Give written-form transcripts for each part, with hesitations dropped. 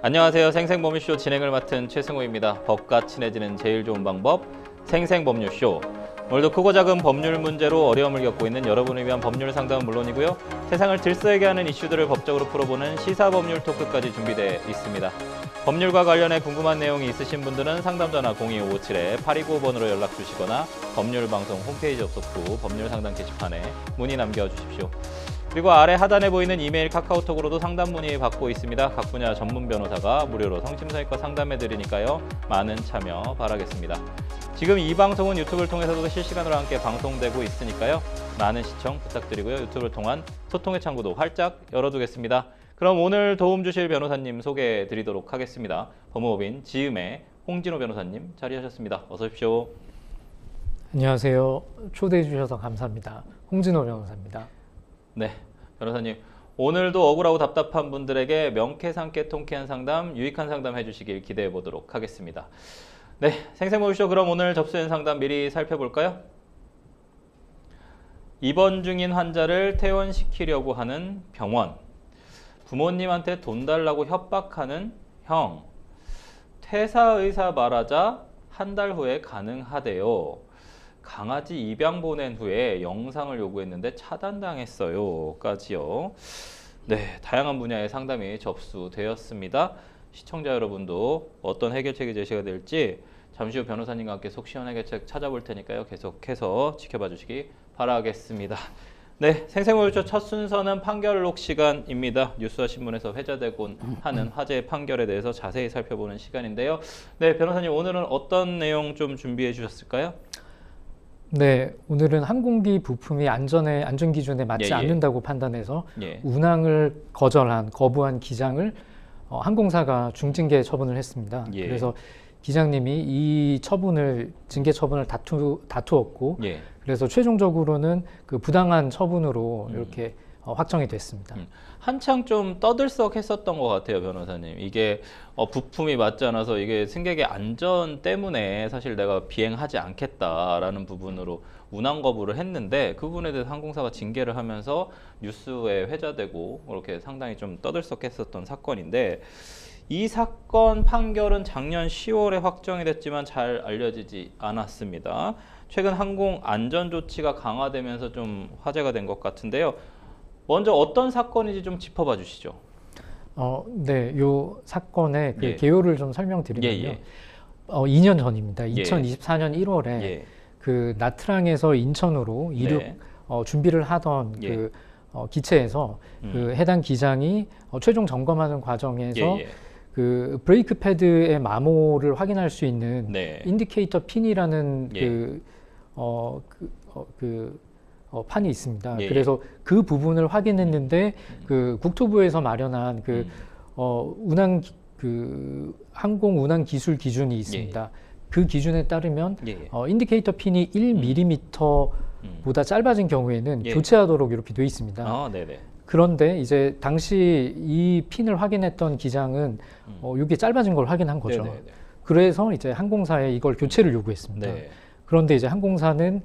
안녕하세요. 생생법률쇼 진행을 맡은 최승호입니다. 법과 친해지는 제일 좋은 방법 생생법률쇼. 오늘도 크고 작은 법률 문제로 어려움을 겪고 있는 여러분을 위한 법률 상담은 물론이고요. 세상을 들썩이게 하는 이슈들을 법적으로 풀어보는 시사법률 토크까지 준비되어 있습니다. 법률과 관련해 궁금한 내용이 있으신 분들은 상담전화 0257-8295번으로 연락 주시거나 법률방송 홈페이지 접속 후 법률상담 게시판에 문의 남겨주십시오. 그리고 아래 하단에 보이는 이메일, 카카오톡으로도 상담 문의 받고 있습니다. 각 분야 전문 변호사가 무료로 성심성의껏 상담해드리니까요. 많은 참여 바라겠습니다. 지금 이 방송은 유튜브를 통해서도 실시간으로 함께 방송되고 있으니까요. 많은 시청 부탁드리고요. 유튜브를 통한 소통의 창구도 활짝 열어두겠습니다. 그럼 오늘 도움 주실 변호사님 소개해드리도록 하겠습니다. 법무법인 지음의 홍진호 변호사님 자리하셨습니다. 어서 오십시오. 안녕하세요. 초대해 주셔서 감사합니다. 홍진호 변호사입니다. 네, 변호사님. 오늘도 억울하고 답답한 분들에게 명쾌상쾌 통쾌한 상담, 유익한 상담 해주시길 기대해 보도록 하겠습니다. 네, 생생법률쇼 그럼 오늘 접수된 상담 미리 살펴볼까요? 입원 중인 환자를 퇴원시키려고 하는 병원, 부모님한테 돈 달라고 협박하는 형, 퇴사 의사 말하자 한 달 후에 가능하대요. 강아지 입양 보낸 후에 영상을 요구했는데 차단당했어요. 까지요. 네, 다양한 분야의 상담이 접수되었습니다. 시청자 여러분도 어떤 해결책이 제시가 될지 잠시 후 변호사님과 함께 속 시원 해결책 찾아볼 테니까요. 계속해서 지켜봐 주시기 바라겠습니다. 네, 생생법률쇼 첫 순서는 판결록 시간입니다. 뉴스와 신문에서 회자되곤 하는 화제의 판결에 대해서 자세히 살펴보는 시간인데요. 네, 변호사님 오늘은 어떤 내용 좀 준비해 주셨을까요? 네, 오늘은 항공기 부품이 안전 기준에 맞지 않는다고 판단해서 운항을 거부한 기장을 항공사가 중징계 처분을 했습니다. 그래서 기장님이 이 징계 처분을 다투었고, 그래서 최종적으로는 그 부당한 처분으로 이렇게 확정이 됐습니다. 한창 좀 떠들썩했었던 것 같아요, 변호사님. 이게 부품이 맞지 않아서 이게 승객의 안전 때문에 사실 내가 비행하지 않겠다라는 부분으로 운항 거부를 했는데 그 부분에 대해서 항공사가 징계를 하면서 뉴스에 회자되고 그렇게 상당히 좀 떠들썩했었던 사건인데 이 사건 판결은 작년 10월에 확정이 됐지만 잘 알려지지 않았습니다. 최근 항공 안전 조치가 강화되면서 좀 화제가 된 것 같은데요. 먼저 어떤 사건인지 좀 짚어봐 주시죠. 네, 이 사건의 그 개요를 좀 설명드리면요. 2년 전입니다. 2024년 1월에 그 나트랑에서 인천으로 이륙 준비를 하던 그 기체에서 그 해당 기장이 최종 점검하는 과정에서 그 브레이크 패드의 마모를 확인할 수 있는 인디케이터 핀이라는 판이 있습니다. 그래서 그 부분을 확인했는데 그 국토부에서 마련한 그 항공 운항 기술 기준이 있습니다. 그 기준에 따르면 인디케이터 핀이 1mm보다 짧아진 경우에는 교체하도록 이렇게 돼 있습니다. 그런데 이제 당시 이 핀을 확인했던 기장은 이게 짧아진 걸 확인한 거죠. 그래서 이제 항공사에 이걸 교체를 요구했습니다. 그런데 이제 항공사는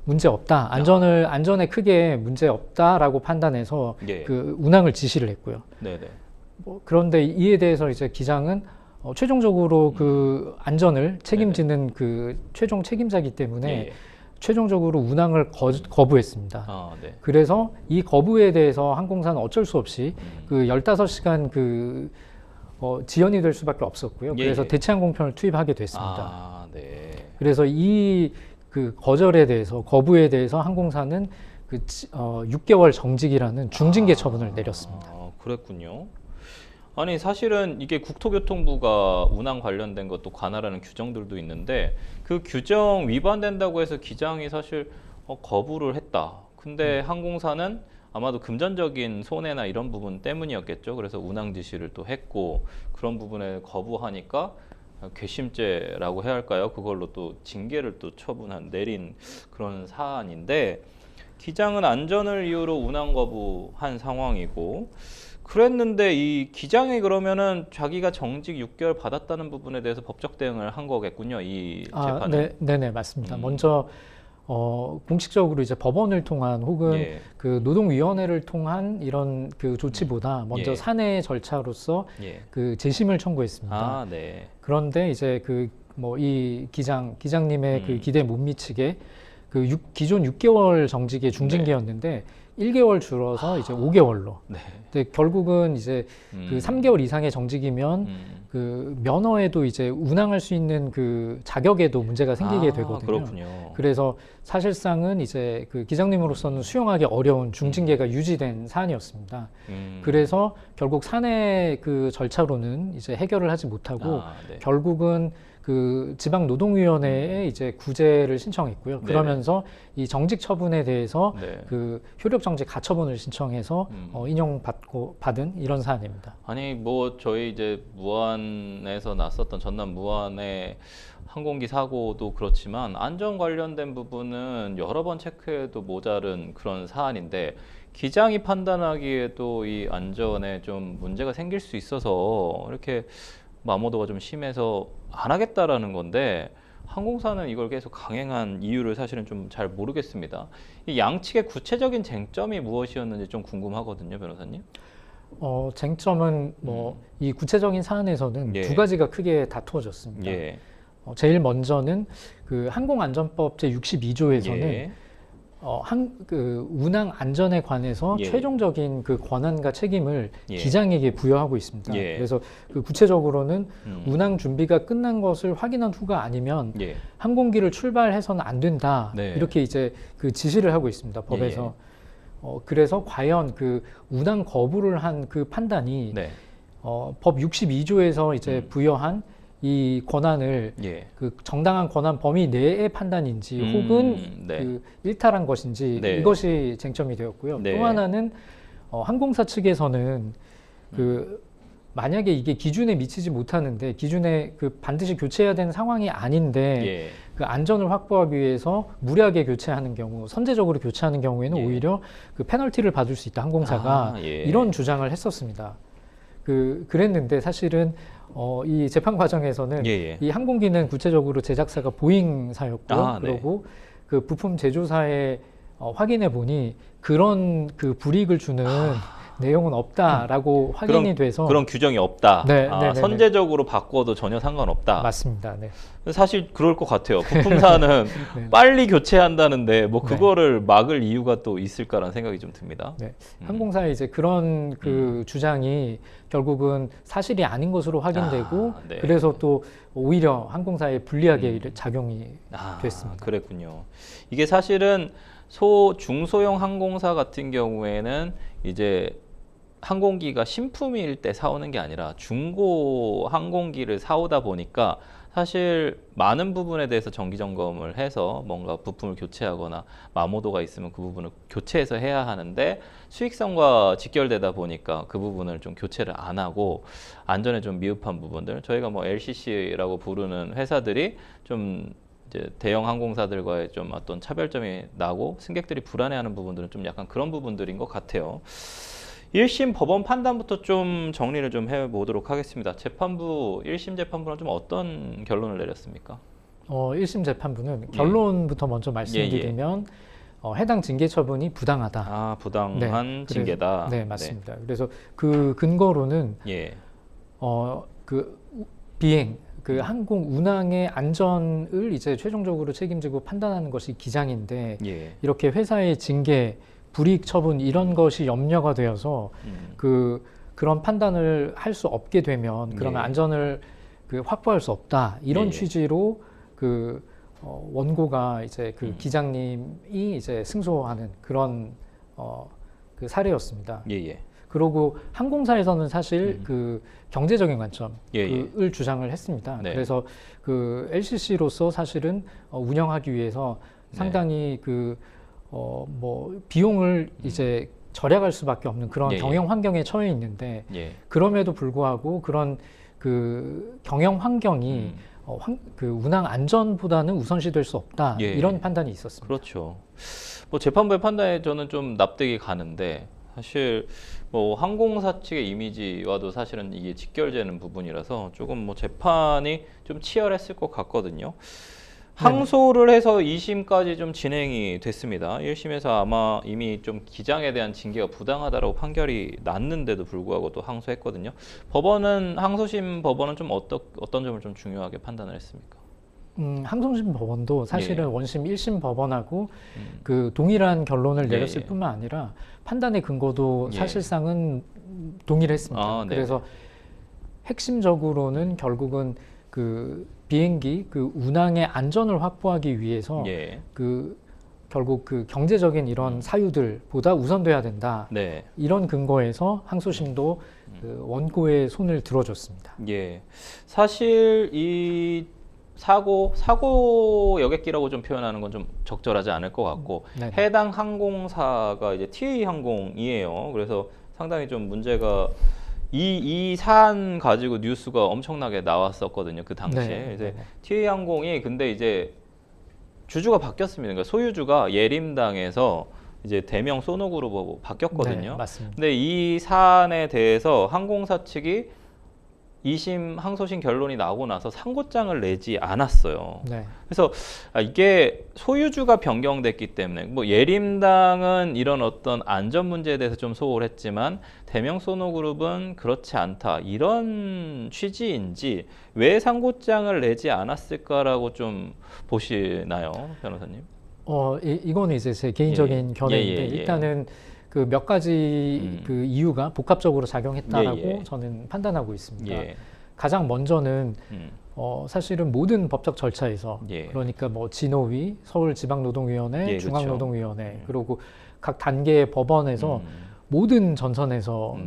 문제 없다. 안전에 크게 문제 없다라고 판단해서 그 운항을 지시를 했고요. 그런데 이에 대해서 이제 기장은 최종적으로 그 안전을 책임지는 그 최종 책임자이기 때문에 최종적으로 운항을 거부했습니다. 그래서 이 거부에 대해서 항공사는 어쩔 수 없이 그 15시간 지연이 될 수밖에 없었고요. 그래서 대체항공편을 투입하게 됐습니다. 그래서 그 거부에 대해서 항공사는 6개월 정직이라는 중징계 처분을 내렸습니다. 그랬군요. 아니 사실은 이게 국토교통부가 운항 관련된 것도 관할하는 규정들도 있는데 그 규정 위반된다고 해서 기장이 사실 거부를 했다. 근데 항공사는 아마도 금전적인 손해나 이런 부분 때문이었겠죠. 그래서 운항 지시를 또 했고 그런 부분에 거부하니까 괘씸죄라고 해야 할까요? 그걸로 또 징계를 또 내린 그런 사안인데 기장은 안전을 이유로 운항 거부한 상황이고 그랬는데 이 기장이 그러면은 자기가 정직 6개월 받았다는 부분에 대해서 법적 대응을 한 거겠군요. 이 재판은. 네네 맞습니다. 먼저 공식적으로 이제 법원을 통한 혹은 예. 그 노동위원회를 통한 이런 그 조치보다 먼저 예. 사내 절차로서 예. 그 재심을 청구했습니다. 아, 네. 그런데 이제 그 뭐 이 기장님의 그 기대에 못 미치게 그 기존 6개월 정직의 중징계였는데 1개월 줄어서 이제 5개월로. 네. 근데 결국은 이제 그 3개월 이상의 정직이면 그 면허에도 이제 운항할 수 있는 그 자격에도 문제가 생기게 되거든요. 그렇군요. 그래서 사실상은 이제 그 기장님으로서는 수용하기 어려운 중징계가 유지된 사안이었습니다. 그래서 결국 사내 그 절차로는 이제 해결을 하지 못하고 네. 결국은 그 지방노동위원회에 이제 구제를 신청했고요. 그러면서 이 정직 처분에 대해서 네. 그 효력정지 가처분을 신청해서 인용받은 이런 사안입니다. 아니 뭐 저희 이제 무안에서 났었던 전남 무안의 항공기 사고도 그렇지만 안전 관련된 부분은 여러 번 체크해도 모자른 그런 사안인데 기장이 판단하기에도 이 안전에 좀 문제가 생길 수 있어서 이렇게 마모도가 좀 심해서 안 하겠다라는 건데 항공사는 이걸 계속 강행한 이유를 사실은 좀 잘 모르겠습니다. 이 양측의 구체적인 쟁점이 무엇이었는지 좀 궁금하거든요, 변호사님. 쟁점은 뭐 이 구체적인 사안에서는 예. 두 가지가 크게 다투어졌습니다. 예. 제일 먼저는 그 항공안전법 제 62조에서는 예. 그 운항 안전에 관해서 예. 최종적인 그 권한과 책임을 예. 기장에게 부여하고 있습니다. 예. 그래서 그 구체적으로는 운항 준비가 끝난 것을 확인한 후가 아니면 예. 항공기를 출발해서는 안 된다. 네. 이렇게 이제 그 지시를 하고 있습니다. 법에서. 그래서 과연 그 운항 거부를 한 그 판단이 네. 법 62조에서 이제 부여한 이 권한을 예. 그 정당한 권한 범위 내의 판단인지 혹은 네. 그 일탈한 것인지 네. 이것이 쟁점이 되었고요. 네. 또 하나는 항공사 측에서는 그 만약에 이게 기준에 미치지 못하는데 기준에 그 반드시 교체해야 되는 상황이 아닌데 예. 그 안전을 확보하기 위해서 무리하게 교체하는 경우, 선제적으로 교체하는 경우에는 예. 오히려 그 페널티를 받을 수 있다. 항공사가 예. 이런 주장을 했었습니다. 그랬는데 사실은 이 재판 과정에서는 예. 이 항공기는 구체적으로 제작사가 보잉사였고요. 네. 그리고 그 부품 제조사에 확인해 보니 그런 그 불이익을 주는 내용은 없다라고 확인이 돼서 그런 규정이 없다. 네, 네, 네, 선제적으로 바꿔도 전혀 상관없다. 맞습니다. 네. 사실 그럴 것 같아요. 부품사는 네. 빨리 교체한다는데 뭐 네. 그거를 막을 이유가 또 있을까라는 생각이 좀 듭니다. 네. 항공사의 이제 그런 그 주장이 결국은 사실이 아닌 것으로 확인되고 네. 그래서 또 오히려 항공사에 불리하게 작용이 됐습니다. 그랬군요. 이게 사실은 중소형 항공사 같은 경우에는 이제 항공기가 신품일 때 사오는 게 아니라 중고 항공기를 사오다 보니까 사실 많은 부분에 대해서 정기 점검을 해서 뭔가 부품을 교체하거나 마모도가 있으면 그 부분을 교체해서 해야 하는데 수익성과 직결되다 보니까 그 부분을 좀 교체를 안 하고 안전에 좀 미흡한 부분들, 저희가 뭐 LCC라고 부르는 회사들이 좀 이제 대형 항공사들과의 좀 어떤 차별점이 나고 승객들이 불안해하는 부분들은 좀 약간 그런 부분들인 것 같아요. 1심 법원 판단부터 좀 정리를 좀 해보도록 하겠습니다. 1심 재판부는 좀 어떤 결론을 내렸습니까? 1심 재판부는 결론부터 먼저 말씀드리면 해당 징계 처분이 부당하다. 부당한 징계다. 네, 맞습니다. 그래서 그 근거로는 그 비행, 그 항공 운항의 안전을 이제 최종적으로 책임지고 판단하는 것이 기장인데 이렇게 회사의 징계, 불이익 처분 이런 것이 염려가 되어서 그런 판단을 할 수 없게 되면 그러면 안전을 확보할 수 없다 이런 취지로 그 원고가 이제 그 기장님이 이제 승소하는 그런 그 사례였습니다. 그리고 항공사에서는 사실 그 경제적인 관점을 주장을 했습니다. 그래서 그 LCC로서 사실은 운영하기 위해서 상당히 뭐 비용을 이제 절약할 수밖에 없는 그런 경영 환경에 처해 있는데 그럼에도 불구하고 그런 그 경영 환경이 그 운항 안전보다는 우선시될 수 없다 이런 판단이 있었습니다. 그렇죠. 뭐 재판부의 판단에 저는 좀 납득이 가는데 사실 뭐 항공사 측의 이미지와도 사실은 이게 직결되는 부분이라서 조금 뭐 재판이 좀 치열했을 것 같거든요. 항소를 해서 2심까지 좀 진행이 됐습니다. 1심에서 아마 이미 좀 기장에 대한 징계가 부당하다라고 판결이 났는데도 불구하고 또 항소했거든요. 항소심 법원은 좀 어떤 점을 좀 중요하게 판단을 했습니까? 항소심 법원도 사실은 원심 1심 법원하고 그 동일한 결론을 내렸을 뿐만 아니라 판단의 근거도 사실상은 동일했습니다. 그래서 핵심적으로는 결국은 그 비행기 그 운항의 안전을 확보하기 위해서 결국 그 경제적인 이런 사유들보다 우선돼야 된다. 이런 근거에서 항소심도 그 원고의 손을 들어줬습니다. 사실 이 사고 여객기라고 좀 표현하는 건 좀 적절하지 않을 것 같고 해당 항공사가 이제 TA 항공이에요. 그래서 상당히 좀 문제가 이 사안 가지고 뉴스가 엄청나게 나왔었거든요. 그 당시에. 이제 TA 항공이 근데 이제 주주가 바뀌었습니다. 그러니까 소유주가 예림당에서 이제 대명 소노그룹으로 바뀌었거든요. 맞습니다. 근데 이 사안에 대해서 항공사 측이 2심 항소심 결론이 나오고 나서 상고장을 내지 않았어요. 그래서 이게 소유주가 변경됐기 때문에 뭐 예림당은 이런 어떤 안전 문제에 대해서 좀 소홀 했지만 대명소노그룹은 그렇지 않다. 이런 취지인지 왜 상고장을 내지 않았을까라고 좀 보시나요, 변호사님? 이거는 이제 제 개인적인 견해인데 일단은 그 몇 가지 그 이유가 복합적으로 작용했다라고 저는 판단하고 있습니다. 가장 먼저는 사실은 모든 법적 절차에서 그러니까 뭐 진호위, 서울지방노동위원회, 중앙노동위원회 그리고 각 단계의 법원에서 모든 전선에서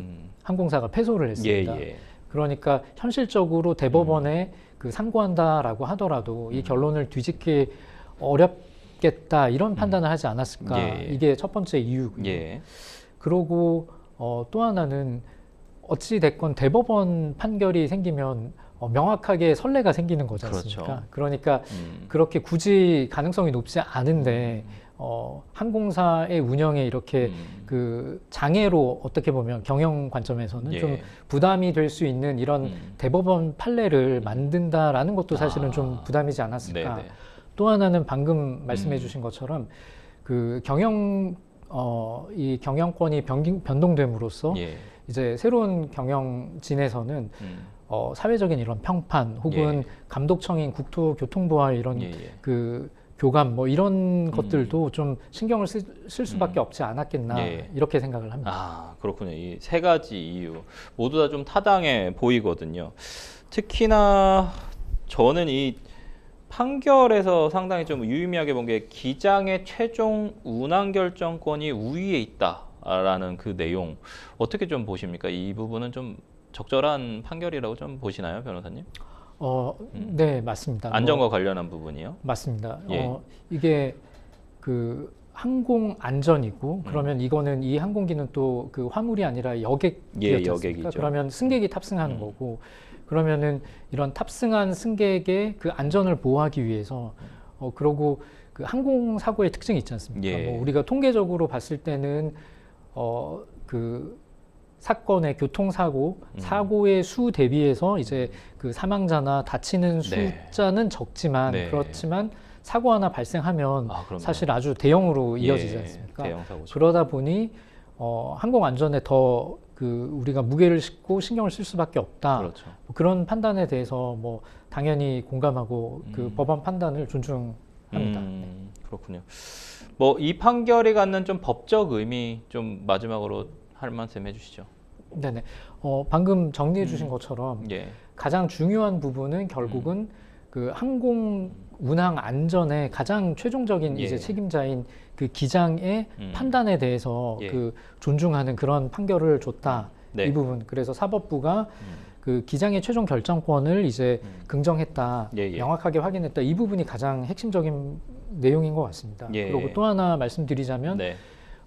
항공사가 패소를 했습니다. 그러니까 현실적으로 대법원에 그 상고한다라고 하더라도 이 결론을 뒤집기 어렵겠다 이런 판단을 하지 않았을까. 이게 첫 번째 이유고요. 그리고 또 하나는 어찌 됐건 대법원 판결이 생기면 명확하게 선례가 생기는 거지 않습니까? 그러니까 그렇게 굳이 가능성이 높지 않은데 항공사의 운영에 이렇게 그 장애로 어떻게 보면 경영 관점에서는 좀 부담이 될 수 있는 이런 대법원 판례를 만든다라는 것도 사실은 좀 부담이지 않았을까. 또 하나는 방금 말씀해 주신 것처럼 그 이 경영권이 변동됨으로써 이제 새로운 경영진에서는 사회적인 이런 평판 혹은 감독청인 국토교통부와 이런 그 교감 뭐 이런 것들도 좀 신경을 쓸 수밖에 없지 않았겠나 이렇게 생각을 합니다. 그렇군요. 이 세 가지 이유 모두 다 좀 타당해 보이거든요. 특히나 저는 이 판결에서 상당히 좀 유의미하게 본 게 기장의 최종 운항 결정권이 우위에 있다라는 그 내용 어떻게 좀 보십니까? 이 부분은 좀 적절한 판결이라고 좀 보시나요, 변호사님? 네, 맞습니다. 안전과 관련한 부분이요? 맞습니다. 이게 그 항공 안전이고 그러면 이거는 이 항공기는 또 그 화물이 아니라 여객이었지 않습니까? 그러면 승객이 탑승하는 거고 그러면은 이런 탑승한 승객의 그 안전을 보호하기 위해서 그러고 그 항공 사고의 특징이 있지 않습니까? 뭐 우리가 통계적으로 봤을 때는 그 사건의 교통사고 사고의 수 대비해서 이제 그 사망자나 다치는 숫자는 적지만 그렇지만 사고 하나 발생하면 사실 아주 대형으로 이어지지 않습니까? 그러다 보니 항공 안전에 더 그 우리가 무게를 싣고 신경을 쓸 수밖에 없다. 뭐 그런 판단에 대해서 뭐 당연히 공감하고 그 법원 판단을 존중합니다. 그렇군요. 뭐 이 판결이 갖는 좀 법적 의미 좀 마지막으로 할 말씀 해주시죠. 네네. 방금 정리해 주신 것처럼 가장 중요한 부분은 결국은 그 항공 운항 안전의 가장 최종적인 이제 책임자인 그 기장의 판단에 대해서 그 존중하는 그런 판결을 줬다. 이 부분. 그래서 사법부가 그 기장의 최종 결정권을 이제 긍정했다. 명확하게 확인했다. 이 부분이 가장 핵심적인 내용인 것 같습니다. 그리고 또 하나 말씀드리자면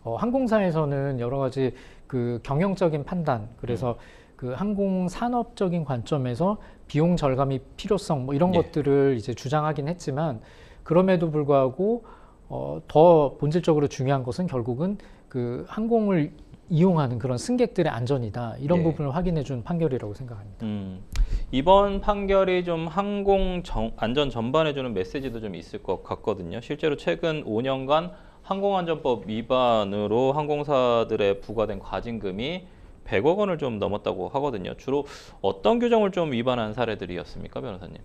항공사에서는 여러 가지 그 경영적인 판단, 그래서 그 항공 산업적인 관점에서 비용 절감이 필요성 뭐 이런 것들을 이제 주장하긴 했지만 그럼에도 불구하고 더 본질적으로 중요한 것은 결국은 그 항공을 이용하는 그런 승객들의 안전이다. 이런 부분을 확인해 준 판결이라고 생각합니다. 이번 판결이 좀 항공 안전 전반에 주는 메시지도 좀 있을 것 같거든요. 실제로 최근 5년간 항공안전법 위반으로 항공사들에 부과된 과징금이 100억 원을 좀 넘었다고 하거든요. 주로 어떤 규정을 좀 위반한 사례들이었습니까, 변호사님?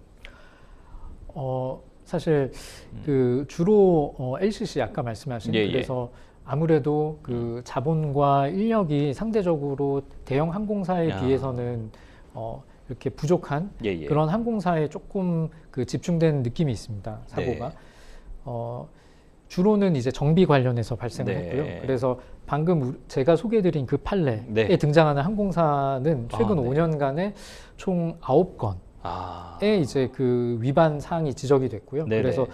사실 그 주로 LCC 아까 말씀하신 그래서 아무래도 그 자본과 인력이 상대적으로 대형 항공사에 비해서는 이렇게 부족한 그런 항공사에 조금 그 집중된 느낌이 있습니다. 사고가. 주로는 이제 정비 관련해서 발생을 했고요. 그래서 방금 제가 소개해드린 그 판례에 등장하는 항공사는 최근 5년간에 총 9건의 이제 그 위반 사항이 지적이 됐고요. 그래서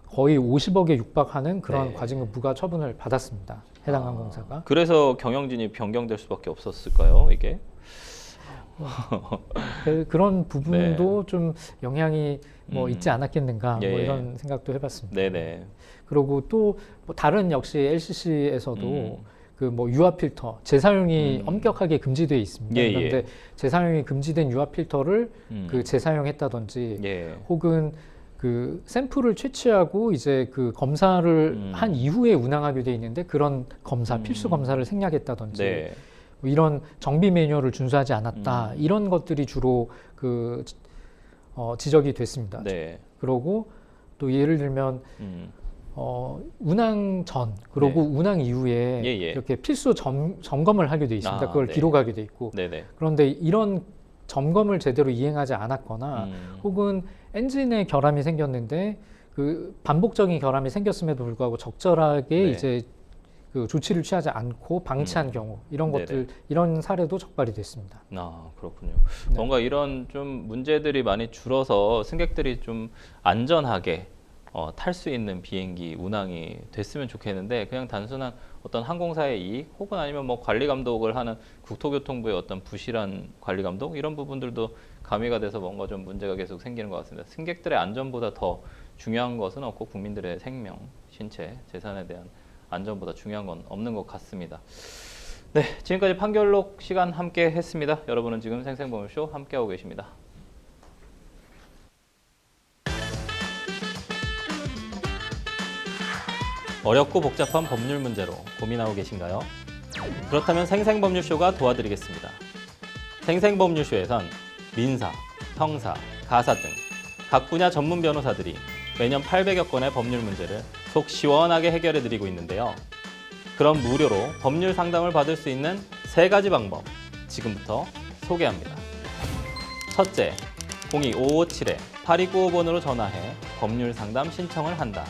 거의 50억에 육박하는 그런 과징금 부과 처분을 받았습니다. 해당 항공사가. 그래서 경영진이 변경될 수밖에 없었을까요, 이게? 그런 부분도 좀 영향이 뭐 있지 않았겠는가 뭐 이런 생각도 해봤습니다. 그리고 또 뭐 다른 역시 LCC에서도 그 뭐 유압 필터 재사용이 엄격하게 금지되어 있습니다. 그런데 재사용이 금지된 유압 필터를 그 재사용했다든지 혹은 그 샘플을 채취하고 이제 그 검사를 한 이후에 운항하게 돼 있는데 그런 검사 필수 검사를 생략했다든지 뭐 이런 정비 매뉴얼을 준수하지 않았다 이런 것들이 주로 그 지적이 됐습니다. 그러고 또 예를 들면 운항 전 그리고 운항 이후에 이렇게 필수 점검을 하게 돼 있습니다. 그걸 기록하게 돼 있고 그런데 이런 점검을 제대로 이행하지 않았거나 혹은 엔진에 결함이 생겼는데 그 반복적인 결함이 생겼음에도 불구하고 적절하게 이제 그 조치를 취하지 않고 방치한 경우 이런 것들 이런 사례도 적발이 됐습니다. 그렇군요. 뭔가 이런 좀 문제들이 많이 줄어서 승객들이 좀 안전하게 탈 수 있는 비행기 운항이 됐으면 좋겠는데 그냥 단순한 어떤 항공사의 이익 혹은 아니면 뭐 관리 감독을 하는 국토교통부의 어떤 부실한 관리 감독 이런 부분들도 가미가 돼서 뭔가 좀 문제가 계속 생기는 것 같습니다. 승객들의 안전보다 더 중요한 것은 없고 국민들의 생명, 신체, 재산에 대한 안전보다 중요한 건 없는 것 같습니다. 네, 지금까지 판결록 시간 함께 했습니다. 여러분은 지금 생생보험쇼 함께하고 계십니다. 어렵고 복잡한 법률 문제로 고민하고 계신가요? 그렇다면 생생법률쇼가 도와드리겠습니다. 생생법률쇼에선 민사, 형사, 가사 등 각 분야 전문 변호사들이 매년 800여 건의 법률 문제를 속 시원하게 해결해드리고 있는데요. 그럼 무료로 법률 상담을 받을 수 있는 3가지 방법 지금부터 소개합니다. 첫째, 02-557-8295번으로 전화해 법률 상담 신청을 한다.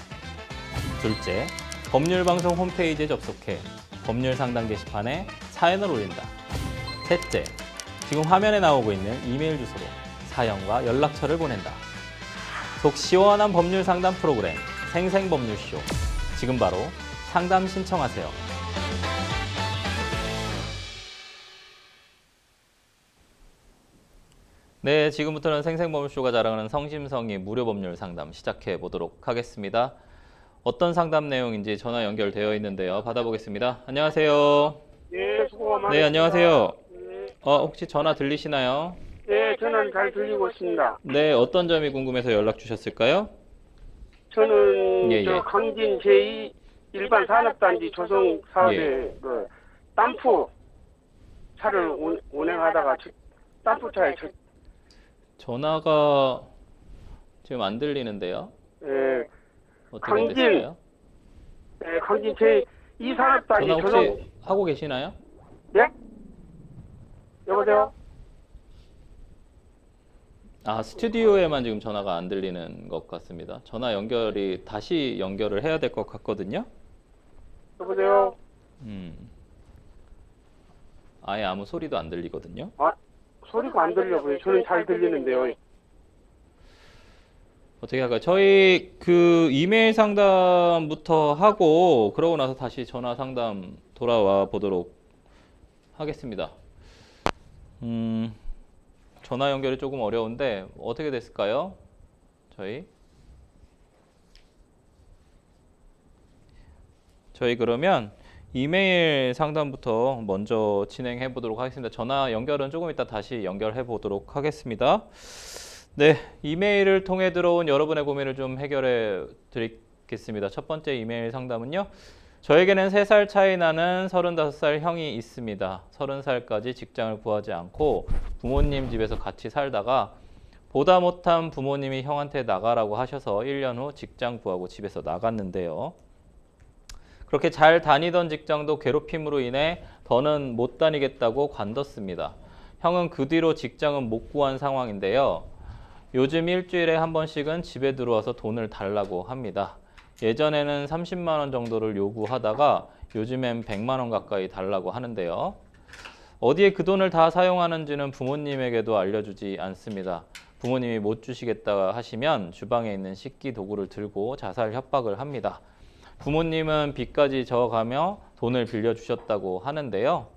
둘째, 법률방송 홈페이지에 접속해 법률 상담 게시판에 사연을 올린다. 셋째, 지금 화면에 나오고 있는 이메일 주소로 사연과 연락처를 보낸다. 속 시원한 법률 상담 프로그램 생생법률쇼. 지금 바로 상담 신청하세요. 네, 지금부터는 생생법률쇼가 자랑하는 성심성의 무료 법률 상담 시작해 보도록 하겠습니다. 어떤 상담 내용인지 전화 연결되어 있는데요. 받아보겠습니다. 안녕하세요. 네, 수고 많으십니다. 네, 안녕하세요. 네. 혹시 전화 들리시나요? 네, 저는 잘 들리고 있습니다. 네, 어떤 점이 궁금해서 연락 주셨을까요? 저는 저 강진 제2 일반 산업단지 조성 사업에 그 덤프 차를 운행하다가 덤프차에 전화가 지금 안 들리는데요. 네, 어떻게 됐을까요? 네, 강진 제2 산업단지 전화 혹시 조성 하고 계시나요? 네? 여보세요? 스튜디오에만 지금 전화가 안 들리는 것 같습니다. 전화 연결이 다시 연결을 해야 될 것 같거든요. 여보세요? 아예 아무 소리도 안 들리거든요. 소리가 안 들려요. 저는 잘 들리는데요. 어떻게 할까요? 저희 그 이메일 상담부터 하고 그러고 나서 다시 전화 상담 돌아와 보도록 하겠습니다. 전화 연결이 조금 어려운데 어떻게 됐을까요? 저희 그러면 이메일 상담부터 먼저 진행해 보도록 하겠습니다. 전화 연결은 조금 이따 다시 연결해 보도록 하겠습니다. 네, 이메일을 통해 들어온 여러분의 고민을 좀 해결해 드리겠습니다. 첫 번째 이메일 상담은요. 저에게는 3살 차이 나는 35살 형이 있습니다. 30살까지 직장을 구하지 않고 부모님 집에서 같이 살다가 보다 못한 부모님이 형한테 나가라고 하셔서 1년 후 직장 구하고 집에서 나갔는데요. 그렇게 잘 다니던 직장도 괴롭힘으로 인해 더는 못 다니겠다고 관뒀습니다. 형은 그 뒤로 직장은 못 구한 상황인데요. 요즘 일주일에 한 번씩은 집에 들어와서 돈을 달라고 합니다. 예전에는 30만 원 정도를 요구하다가 요즘엔 100만 원 가까이 달라고 하는데요. 어디에 그 돈을 다 사용하는지는 부모님에게도 알려주지 않습니다. 부모님이 못 주시겠다 하시면 주방에 있는 식기 도구를 들고 자살 협박을 합니다. 부모님은 빚까지 져가며 돈을 빌려주셨다고 하는데요.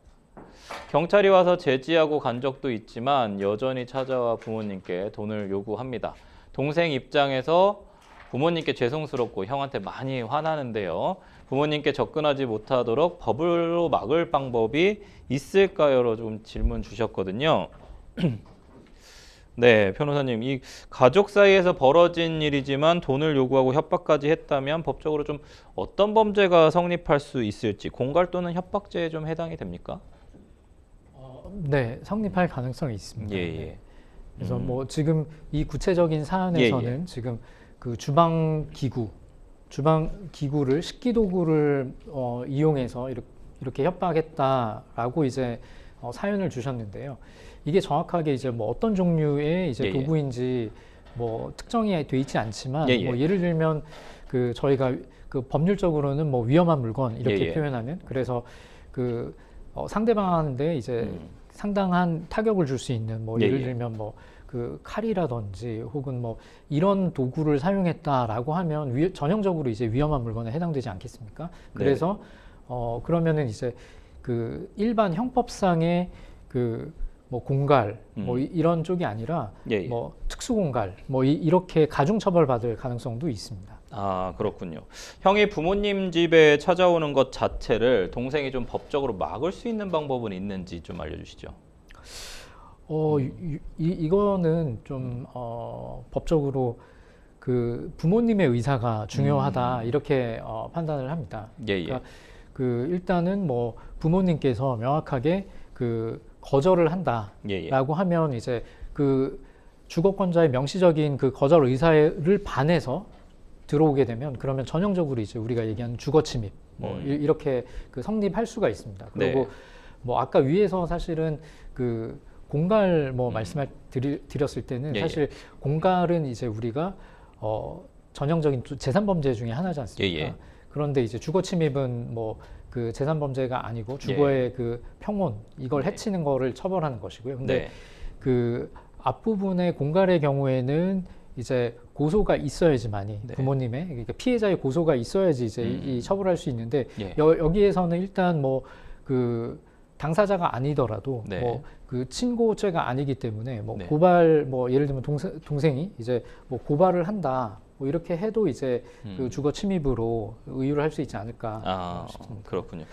경찰이 와서 제지하고 간 적도 있지만 여전히 찾아와 부모님께 돈을 요구합니다. 동생 입장에서 부모님께 죄송스럽고 형한테 많이 화나는데요. 부모님께 접근하지 못하도록 법으로 막을 방법이 있을까요?로 좀 질문 주셨거든요. 네, 변호사님, 이 가족 사이에서 벌어진 일이지만 돈을 요구하고 협박까지 했다면 법적으로 좀 어떤 범죄가 성립할 수 있을지, 공갈 또는 협박죄에 좀 해당이 됩니까? 네, 성립할 가능성이 있습니다. 예, 예. 네. 그래서 뭐 지금 이 구체적인 사안에서는 예, 예. 지금 그 주방 기구를 식기도구를 이용해서 이렇게 협박했다라고 이제 사연을 주셨는데요. 이게 정확하게 이제 뭐 어떤 종류의 이제 예, 예. 도구인지 뭐 특정이 돼 있지 않지만 예, 예. 뭐 예를 들면 그 저희가 그 법률적으로는 뭐 위험한 물건 이렇게 예, 예. 표현하는, 그래서 그 상대방한테 이제 상당한 타격을 줄 수 있는 뭐 예, 예를 예. 들면 뭐 그 칼이라든지 혹은 뭐 이런 도구를 사용했다라고 하면 전형적으로 이제 위험한 물건에 해당되지 않겠습니까? 그래서 그러면은 이제 그 일반 형법상의 그 뭐 공갈 뭐 이런 쪽이 아니라 예, 예. 뭐 특수공갈 뭐 이렇게 가중처벌 받을 가능성도 있습니다. 아, 그렇군요. 형이 부모님 집에 찾아오는 것 자체를 동생이 좀 법적으로 막을 수 있는 방법은 있는지 좀 알려주시죠. 이거는 좀 법적으로 그 부모님의 의사가 중요하다 이렇게 판단을 합니다. 예, 예. 그러니까 그 일단은 뭐 부모님께서 명확하게 그 거절을 한다라고 예, 예. 하면 이제 그 주거권자의 명시적인 그 거절 의사를 반해서 들어오게 되면 그러면 전형적으로 이제 우리가 얘기하는 주거 침입 뭐 이렇게 그 성립할 수가 있습니다. 그리고 네. 뭐 아까 위에서 사실은 그 공갈 뭐 말씀을 드렸을 때는 예, 사실 공갈은 이제 우리가 전형적인 재산 범죄 중에 하나지 않습니까? 예, 예. 그런데 이제 주거 침입은 뭐 그 재산 범죄가 아니고 주거의 그 평온 이걸 해치는 거를 처벌하는 것이고요. 근데 네. 그 앞부분의 공갈의 경우에는 이제 고소가 있어야지만이 네. 부모님의 그러니까 피해자의 고소가 있어야지 이제 이 처벌할 수 있는데 예. 여기에서는 일단 뭐 그 당사자가 아니더라도 네. 뭐 그 친고죄가 아니기 때문에 뭐 네. 고발 뭐 예를 들면 동생이 이제 뭐 고발을 한다 뭐 이렇게 해도 이제 그 주거 침입으로 의유를 할 수 있지 않을까 싶습니다. 그렇군요.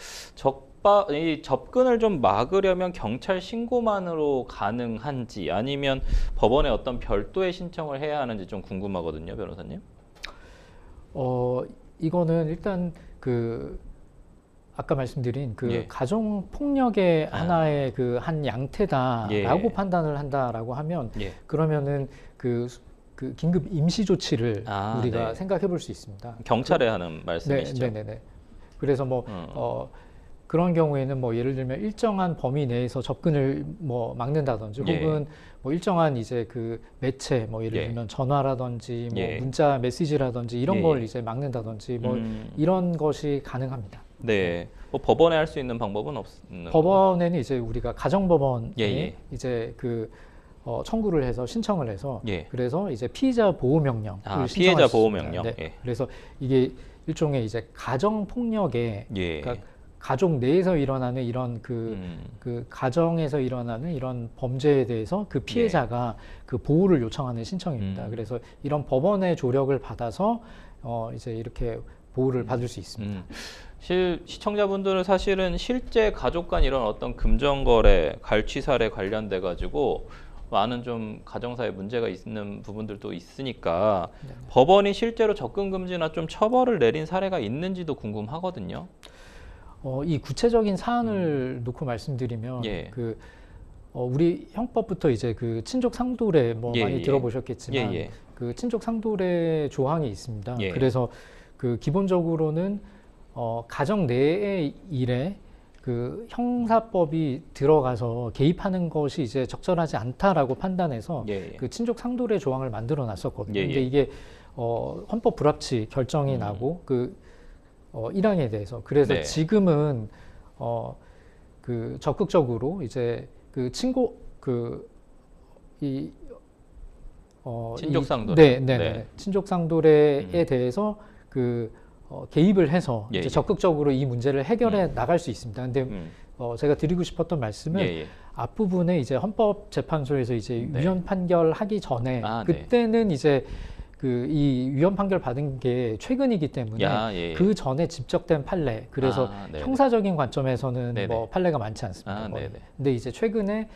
이 접근을 좀 막으려면 경찰 신고만으로 가능한지 아니면 법원에 어떤 별도의 신청을 해야 하는지 좀 궁금하거든요, 변호사님. 이거는 일단 그 아까 말씀드린 그 예. 가정 폭력의 하나의 그 한 양태다라고 예. 판단을 한다라고 하면 예. 그러면은 그 긴급 임시 조치를 우리가 네. 생각해 볼 수 있습니다. 경찰에 하는 말씀이시죠? 네네네. 그래서 뭐 그런 경우에는 뭐 예를 들면 일정한 범위 내에서 접근을 뭐 막는다든지 예. 혹은 뭐 일정한 이제 그 매체 뭐 예를 예. 들면 전화라든지 뭐 예. 문자 메시지라든지 이런 예. 걸 이제 막는다든지 뭐 이런 것이 가능합니다. 네. 뭐 법원에 할 수 있는 방법은 없는 법원에는 이제 우리가 가정법원에 예. 이제 그 청구를 해서 신청을 해서 예. 그래서 이제 피의자 보호 명령을 피해자 신청할 수 보호 있습니다. 명령. 네. 예. 그래서 이게 일종의 이제 가정 폭력의 예. 그러니까 가족 내에서 일어나는 이런 그 가정에서 일어나는 이런 범죄에 대해서 그 피해자가 그 보호를 요청하는 신청입니다. 그래서 이런 법원의 조력을 받아서 이제 이렇게 보호를 받을 수 있습니다. 시청자분들은 사실은 실제 가족 간 이런 어떤 금전거래, 갈취살에 관련돼 가지고 많은 좀 가정사에 문제가 있는 부분들도 있으니까 네네. 법원이 실제로 접근 금지나 좀 처벌을 내린 사례가 있는지도 궁금하거든요. 이 구체적인 사안을 놓고 말씀드리면 예. 우리 형법부터 이제 그 친족 상도례 뭐 예, 많이 예. 들어보셨겠지만 예. 그 친족 상도례 조항이 있습니다. 예. 그래서 그 기본적으로는 가정 내의 일에 그 형사법이 들어가서 개입하는 것이 이제 적절하지 않다라고 판단해서 예. 그 친족 상도례 조항을 만들어 놨었거든요. 예. 근데 이게 헌법 불합치 결정이 나고 그 1항에 대해서 그래서 네. 지금은 그 적극적으로 이제 그 친고 친족 상도례. 네. 친족 상도례에 대해서 개입을 해서 예, 이제 예. 적극적으로 이 문제를 해결해 나갈 수 있습니다. 근데 제가 드리고 싶었던 말씀은 앞부분에 이제 헌법재판소에서 이제 네. 위헌 판결하기 전에 그때는 이제 이 위헌 판결 받은 게 최근이기 때문에 그 전에 집적된 판례, 그래서 형사적인 관점에서는 뭐 판례가 많지 않습니다. 근데 이제 최근에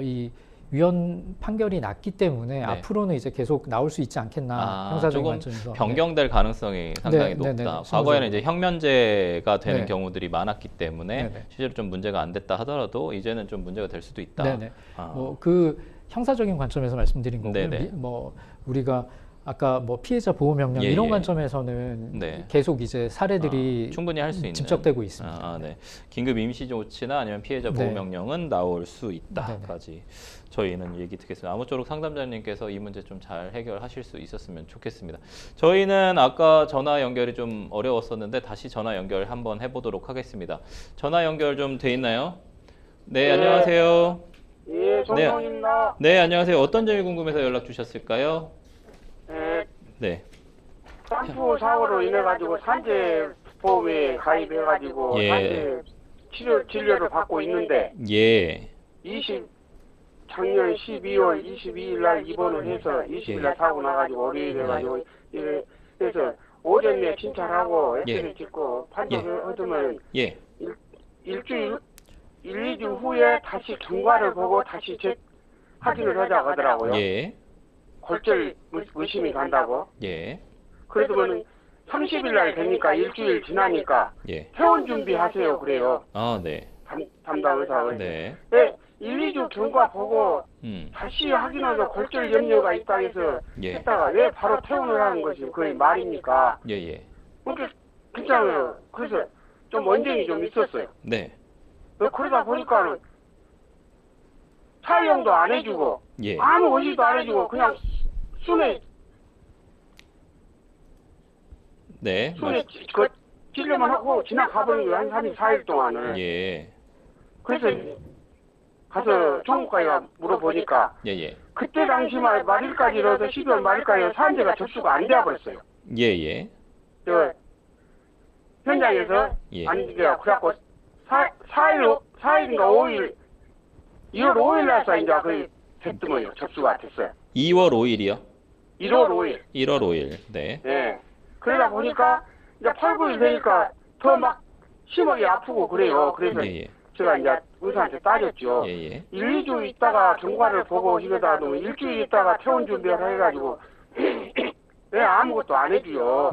이 위헌 판결이 났기 때문에 앞으로는 이제 계속 나올 수 있지 않겠나 형사적인 관점에서 변경될 가능성이 상당히 높다. 과거에는 이제 형면제가 되는 경우들이 많았기 때문에 실제로 좀 문제가 안 됐다 하더라도 이제는 좀 문제가 될 수도 있다. 그 형사적인 관점에서 말씀드린 거고요. 뭐 우리가 아까 뭐 피해자 보호 명령 이런 관점에서는 계속 이제 사례들이 충분히 할 수 있는 집적되고 있습니다. 긴급 임시 조치나 아니면 피해자 보호 명령은 나올 수 있다까지 저희는 얘기 듣겠습니다. 아무쪼록 상담자님께서 이 문제 좀 잘 해결하실 수 있었으면 좋겠습니다. 저희는 아까 전화 연결이 좀 어려웠었는데 다시 전화 연결 한번 해보도록 하겠습니다. 전화 연결 좀 돼 있나요? 네, 안녕하세요. 예, 정성입니다. 네, 안녕하세요. 어떤 점이 궁금해서 연락 주셨을까요? 네. 산후 사고로 인해 가지고 산재 보험에 가입해 가지고 산재 진료를 받고 있는데 작년 12월 22일 날 입원을 해서 20일 날 사고 나가지고 월요일에 가지고 그래서 오전에 진찰하고 엑스레이 찍고 판정을 얻으면 일주일 2주 후에 다시 경과를 보고 다시 확인을 하자고 하더라고요. 골절 의심이 간다고. 그러더니 30일 날 되니까 일주일 지나니까 퇴원 준비하세요 그래요. 담당 의사가. 1, 2주 경과 보고 다시 확인해서 골절 염려가 있다 해서 했다가 왜 바로 퇴원을 하는 것이 그게 말입니까? 그러니까 괜찮아요. 그래서 좀 언쟁이 좀 있었어요. 그러다 보니까는 사용도 안 해주고 아무 의지도 안 해주고 그냥 순에 그 진료만 하고 지나가버린 거예요. 한 3일, 4일 동안을. 그래서 가서 종국과에 물어보니까 그때 당시 말일까지 이뤄서 12월 말일까지 산재가 접수가 안 되어버렸어요. 저 현장에서 안 돼요. 그래갖고 4일인가 5일 2월 5일 날서 이제 그 됐더만요. 접수가 됐어요. 2월 5일이요? 1월 5일. 1월 5일. 네. 그러다 보니까 이제 8, 9일 되니까 더 막 심하게 아프고 그래요. 그래서 제가 이제 의사한테 따졌죠. 1, 2주 있다가 경과를 보고 이러다 놓으면 일주일 있다가 퇴원 준비를 해가지고 왜 아무것도 안 해줘요.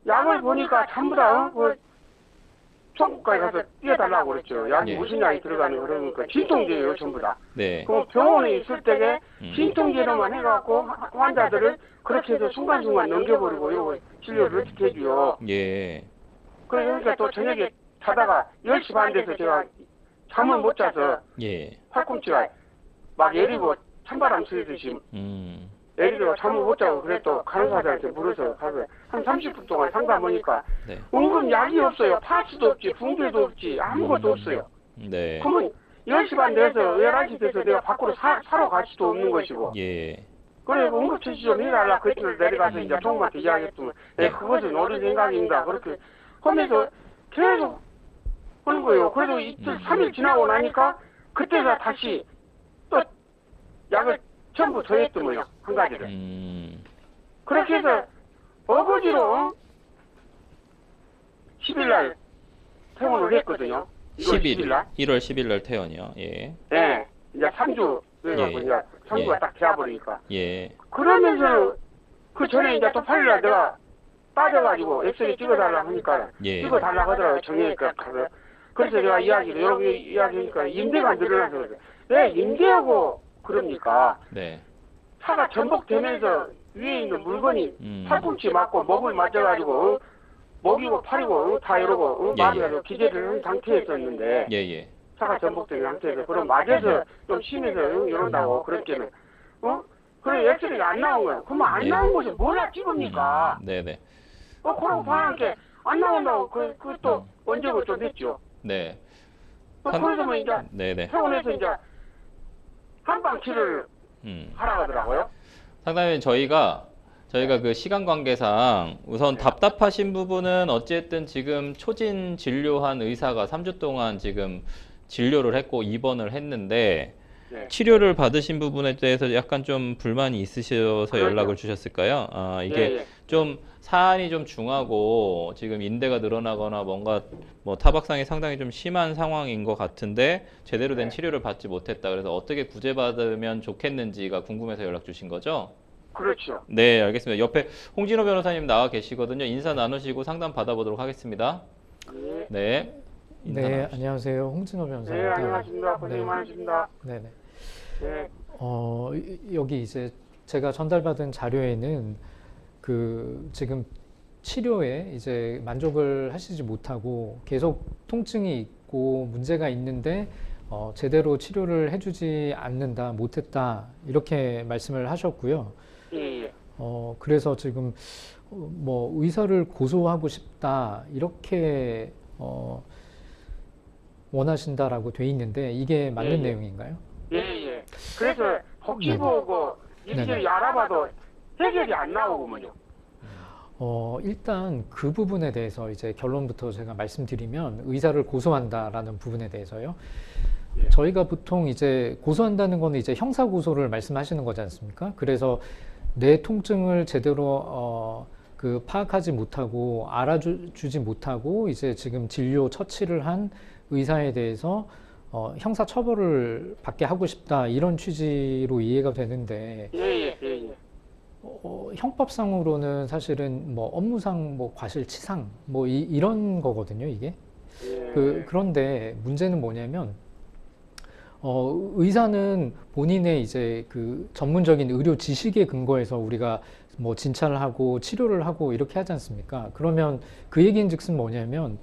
약을 보니까 전부 다 총국까지 가서 띄워달라고 그랬죠. 약이 무슨 약이 들어가는 그러니까 진통제예요 전부 다. 그럼 병원에 있을 때에 진통제로만 해갖고 환자들을 그렇게 해서 순간순간 넘겨버리고 이거 진료를 어떻게 해줘요. 그러니까 또 저녁에 자다가 10시 반 돼서 제가 잠을 못 자서 팔꿈치가 막 내리고 찬바람 쐬듯이 내리고 잠을 못 자고 그래 또 간호사들한테 물어서 가서 한 30분 동안 상담하니까 은근 약이 없어요. 파스도 없지 붕대도 없지 아무것도 없어요. 그러면 10시 반 돼서 11시 돼서 내가 밖으로 사러 갈 수도 없는 것이고 그래 응급처치 좀 해달라 그랬더니 내려가서 이제 총무한테 이야기했더니 그것은 옳은 생각입니다. 그렇게 하면서 계속 하는 거예요. 그래도 이틀 3일 지나고 나니까 그때가 다시 또 약을 전부 더했더만요. 한 가지를. 10일 날 퇴원을 했거든요. 10일 날? 1월 10일 날 퇴원이요. 예. 네. 이제 3주 그래가지고 예. 이제 3주가 예. 딱 되어버리니까. 예. 그러면서 그 전에 이제 또 8일 날 내가 빠져가지고 엑스레이 찍어달라고 하니까 예. 찍어달라고 하더라고요. 정형외과 가서. 그래서 내가 이야기를 여러 개 이야기하니까 임대가 늘어나서 그래. 왜 임대하고 그럽니까? 네. 차가 전복되면서 위에 있는 물건이 팔꿈치 맞고 목을 맞아가지고 목이고 팔이고 다 이러고 예, 맞아가지고 기재를 한 상태였었는데 예, 예. 차가 전복된 상태에서 그럼 맞아서 좀 심해서 이런다고 그랬기는 그래 엑스레이가 안 나온 거야. 그러면 안 예. 나온 것이 뭐라 찍습니까? 네네. 그러고 봐한테 안 나온다고 그또 원적을 좀 냈죠. 네. 그래서 뭐 이제 네네. 병원에서 이제 한방 치료를 하라고 하더라고요. 상담員저희가 그 시간 관계상 우선 답답하신 부분은 어쨌든 지금 초진 진료한 의사가 3주 동안 지금 진료를 했고 입원을 했는데 네. 치료를 받으신 부분에 대해서 약간 좀 불만이 있으셔서 연락을 주셨을까요? 아, 이게 예. 좀 사안이 좀 중하고 지금 인대가 늘어나거나 뭔가 뭐 타박상이 상당히 좀 심한 상황인 것 같은데 제대로 된 치료를 받지 못했다. 그래서 어떻게 구제받으면 좋겠는지가 궁금해서 연락 주신 거죠? 그렇죠. 네, 알겠습니다. 옆에 홍진호 변호사님 나와 계시거든요. 인사 나누시고 상담 받아보도록 하겠습니다. 네. 네. 인사 네, 나누시죠. 안녕하세요. 홍진호 네, 변호사입니다. 안녕하십니까. 고생 많으십니다. 네네. 네. 여기 이제 제가 전달받은 자료에는 그 지금 치료에 이제 만족을 하시지 못하고 계속 통증이 있고 문제가 있는데 제대로 치료를 해주지 않는다, 못했다 이렇게 말씀을 하셨고요. 예. 그래서 지금 뭐 의사를 고소하고 싶다 이렇게 원하신다라고 돼 있는데 이게 맞는 내용인가요? 예. 그래서 복지부고 이리저리 알아봐도 해결이 안 나오고만요. 일단 그 부분에 대해서 이제 결론부터 제가 말씀드리면 의사를 고소한다라는 부분에 대해서요. 저희가 보통 이제 고소한다는 거는 이제 형사 고소를 말씀하시는 거지 않습니까? 그래서 내 통증을 제대로 그 파악하지 못하고 알아주지 못하고 이제 지금 진료 처치를 한 의사에 대해서 형사 처벌을 받게 하고 싶다 이런 취지로 이해가 되는데 예. 형법상으로는 사실은 뭐 업무상 뭐 과실치상 뭐 이런 거거든요 이게. 그런데 문제는 뭐냐면 의사는 본인의 이제 그 전문적인 의료 지식에 근거해서 우리가 뭐 진찰을 하고 치료를 하고 이렇게 하지 않습니까? 그러면 그 얘기인즉슨 뭐냐면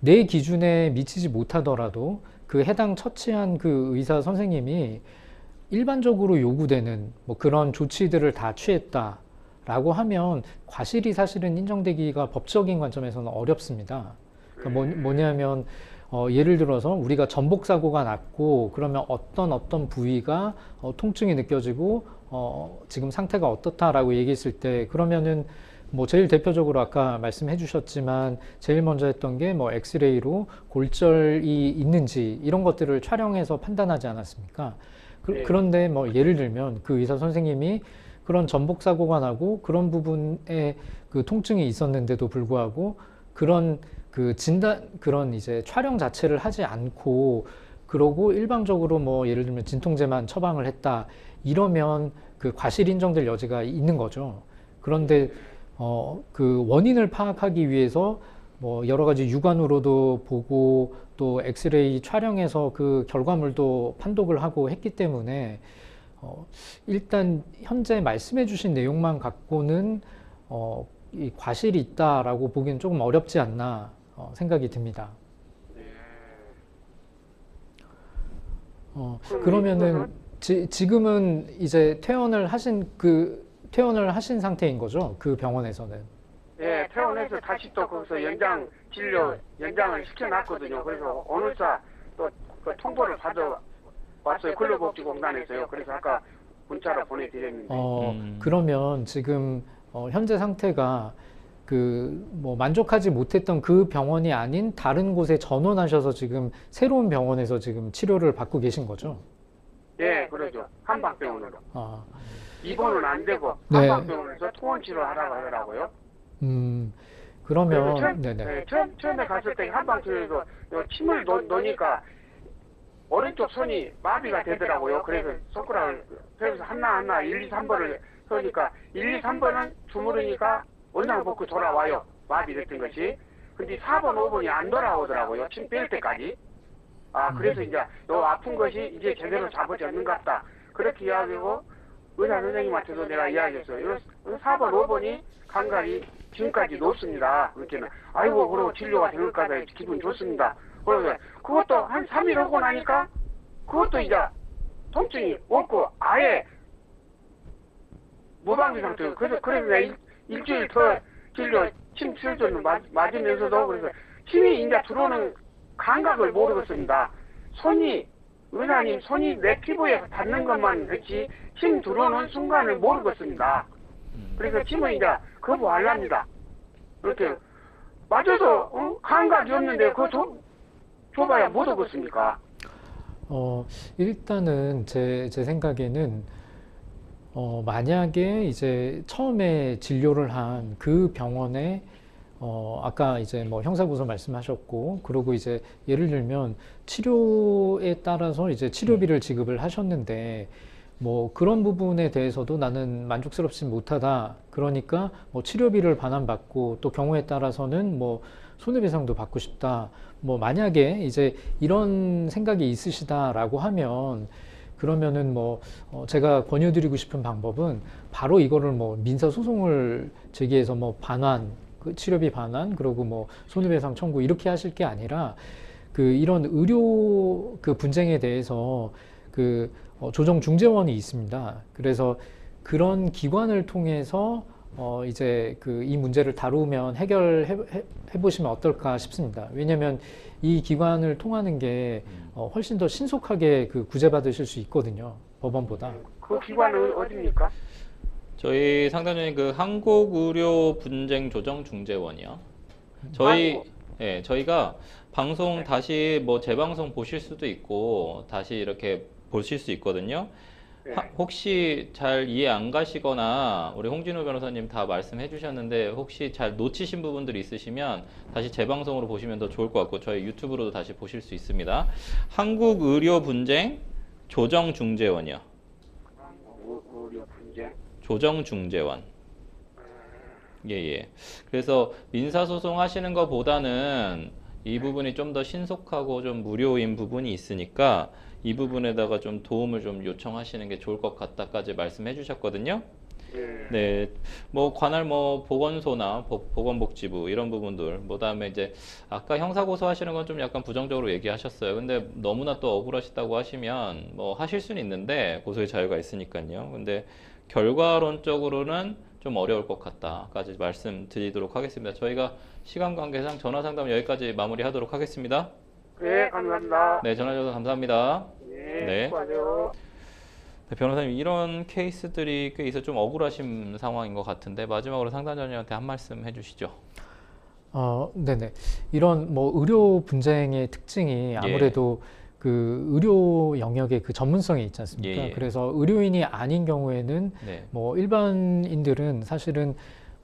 내 기준에 미치지 못하더라도 그 해당 처치한 그 의사 선생님이 일반적으로 요구되는 뭐 그런 조치들을 다 취했다라고 하면 과실이 사실은 인정되기가 법적인 관점에서는 어렵습니다. 그러니까 뭐냐면 예를 들어서 우리가 전복 사고가 났고 그러면 어떤 부위가 통증이 느껴지고 지금 상태가 어떻다라고 얘기했을 때 그러면은 뭐 제일 대표적으로 아까 말씀해 주셨지만 제일 먼저 했던 게 뭐 엑스레이로 골절이 있는지 이런 것들을 촬영해서 판단하지 않았습니까? 그런데 뭐 예를 들면 그 의사 선생님이 그런 전복 사고가 나고 그런 부분에 그 통증이 있었는데도 불구하고 그런 그 그런 이제 촬영 자체를 하지 않고 그러고 일방적으로 뭐 예를 들면 진통제만 처방을 했다 이러면 그 과실 인정될 여지가 있는 거죠. 그런데 그 원인을 파악하기 위해서 뭐 여러 가지 육안으로도 보고 또 엑스레이 촬영해서 그 결과물도 판독을 하고 했기 때문에 일단 현재 말씀해 주신 내용만 갖고는 이 과실이 있다라고 보기는 조금 어렵지 않나 생각이 듭니다. 그러면은 지금은 이제 퇴원을 하신 상태인 거죠? 그 병원에서는? 예, 퇴원해서 다시 또 거기서 연장을 시켜놨거든요. 그래서 오늘자 또 그 통보를 받아왔어요. 근로복지공단에서요. 그래서 아까 문자로 보내드렸는데. 그러면 지금 현재 상태가 그 뭐 만족하지 못했던 그 병원이 아닌 다른 곳에 전원하셔서 지금 새로운 병원에서 지금 치료를 받고 계신 거죠? 예, 그러죠. 한방병원으로. 입원은 안 되고 네. 한방병원에서 통원 치료하라고 하더라고요. 그러면 네네. 처음에 갔을 때 한방통에서 침을 놓으니까 오른쪽 손이 마비가 되더라고요. 그래서 손가락을 펴서 하나 1, 2, 3번을 서니까 1, 2, 3번은 주무르니까 원상 복구 돌아와요. 마비됐던 것이. 근데 4번, 5번이 안 돌아오더라고요. 침 뺄 때까지. 그래서 이제 요 아픈 것이 이제 제대로 잡아졌는 것 같다. 그렇게 이야기하고 의사 선생님한테도 내가 이야기했어요. 4번, 5번이 감각이 지금까지 높습니다. 그렇게는 아이고 그러고 진료가 될까 봐 기분 좋습니다. 그래서 그것도 한 3일 하고 나니까 그것도 이제 통증이 없고 아예 무방비 상태예요. 그래서 내가 일주일 더 진료 침 실전을 맞으면서도 그래서 침이 이제 들어오는 감각을 모르겠습니다. 의사님 손이 내 피부에 닿는 것만 그렇지 침 들어오는 순간을 모르겠습니다. 그래서 침은 이제 거부하랍니다. 이렇게 맞아도 감각이 없는데 그거 줘봐야 못 오겠습니까? 일단은 제 생각에는 만약에 이제 처음에 진료를 한 그 병원에 아까 이제 뭐 형사고소 말씀하셨고, 그리고 이제 예를 들면 치료에 따라서 이제 치료비를 지급을 하셨는데 뭐 그런 부분에 대해서도 나는 만족스럽지 못하다. 그러니까 뭐 치료비를 반환받고 또 경우에 따라서는 뭐 손해배상도 받고 싶다. 뭐 만약에 이제 이런 생각이 있으시다라고 하면 그러면은 뭐 제가 권유드리고 싶은 방법은 바로 이거를 뭐 민사소송을 제기해서 뭐 반환, 그 치료비 반환, 그리고 뭐 손해배상 청구 이렇게 하실 게 아니라 그 이런 의료 그 분쟁에 대해서 그 조정중재원이 있습니다. 그래서 그런 기관을 통해서 이제 그 이 문제를 다루면 해결해 보시면 어떨까 싶습니다. 왜냐하면 이 기관을 통하는 게 훨씬 더 신속하게 그 구제받으실 수 있거든요. 법원보다. 그 기관은 어디입니까? 저희 상담원님 그 한국의료분쟁조정중재원이요. 저희가 방송 다시 뭐 재방송 보실 수도 있고 다시 이렇게 보실 수 있거든요. 혹시 잘 이해 안 가시거나 우리 홍진호 변호사님 다 말씀해 주셨는데 혹시 잘 놓치신 부분들이 있으시면 다시 재방송으로 보시면 더 좋을 것 같고 저희 유튜브로도 다시 보실 수 있습니다. 한국의료분쟁조정중재원이요. 조정중재원. 예. 그래서 민사소송 하시는 것보다는 이 부분이 좀 더 신속하고 좀 무료인 부분이 있으니까 이 부분에다가 좀 도움을 좀 요청하시는 게 좋을 것 같다까지 말씀해 주셨거든요. 네, 뭐 관할 뭐 보건소나 보건복지부 이런 부분들, 뭐 다음에 이제 아까 형사고소 하시는 건 좀 약간 부정적으로 얘기하셨어요. 근데 너무나 또 억울하시다고 하시면 뭐 하실 수는 있는데 고소의 자유가 있으니까요. 근데 결과론적으로는 좀 어려울 것 같다까지 말씀드리도록 하겠습니다. 저희가 시간 관계상 전화 상담 여기까지 마무리하도록 하겠습니다. 네, 감사합니다. 네, 전화 주셔서 감사합니다. 네, 수고하세요. 네, 변호사님 이런 케이스들이 꽤 있어 좀 억울하신 상황인 것 같은데 마지막으로 상담자님한테 한 말씀 해주시죠. 네네. 이런 뭐 의료 분쟁의 특징이 아무래도 그 의료 영역의 그 전문성이 있지 않습니까? 그래서 의료인이 아닌 경우에는 뭐 일반인들은 사실은